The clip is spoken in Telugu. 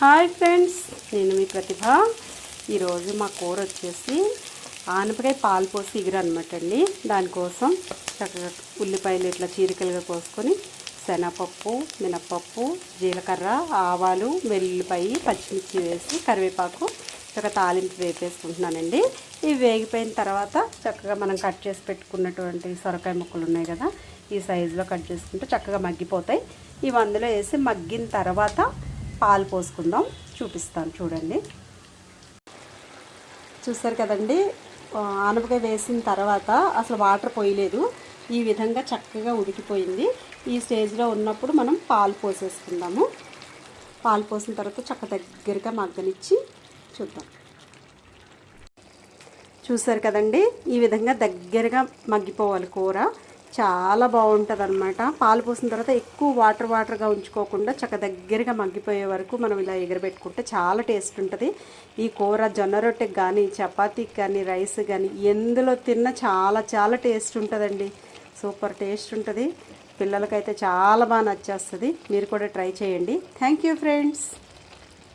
హాయ్ ఫ్రెండ్స్, నేను మీ ప్రతిభ. ఈరోజు మా కూర వచ్చేసి ఆనపకాయ పాలు పోసి ఇగురు అనమాట అండి. దానికోసం చక్కగా ఉల్లిపాయలు ఇట్లా చీరికలుగా కోసుకొని శనగపప్పు, మినపప్పు, జీలకర్ర, ఆవాలు, వెల్లుల్లిపాయ, పచ్చిమిర్చి వేసి కరివేపాకు చక్కగా తాలింపు వేపేసుకుంటున్నానండి. ఇవి వేగిపోయిన తర్వాత చక్కగా మనం కట్ చేసి పెట్టుకున్నటువంటి సొరకాయ ముక్కలు ఉన్నాయి కదా, ఈ సైజులో కట్ చేసుకుంటే చక్కగా మగ్గిపోతాయి. ఇవి అందులో వేసి మగ్గిన తర్వాత పాలు పోసుకుందాం, చూపిస్తాను చూడండి. చూస్తారు కదండి, ఆనపకాయ వేసిన తర్వాత అసలు వాటర్ పోయలేదు, ఈ విధంగా చక్కగా ఉడికిపోయింది. ఈ స్టేజ్లో ఉన్నప్పుడు మనం పాలు పోసేసుకుందాము. పాలు పోసిన తర్వాత చక్క దగ్గరగా మగ్గనిచ్చి చూద్దాం. చూసారు కదండి, ఈ విధంగా దగ్గరగా మగ్గిపోవాలి కూర. చాలా బాగుంటుంది అనమాట. పాలు పోసిన తర్వాత ఎక్కువ వాటర్గా ఉంచుకోకుండా చక్క దగ్గరగా మగ్గిపోయే వరకు మనం ఇలా ఎగరబెట్టుకుంటే చాలా టేస్ట్ ఉంటుంది. ఈ కూర జొన్న రొట్టెకి కానీ, చపాతీకి కానీ, రైస్ కానీ ఎందులో తిన్నా చాలా టేస్ట్ ఉంటుందండి. సూపర్ టేస్ట్ ఉంటుంది. పిల్లలకైతే చాలా బాగా నచ్చేస్తుంది. మీరు కూడా ట్రై చేయండి. Thank you friends.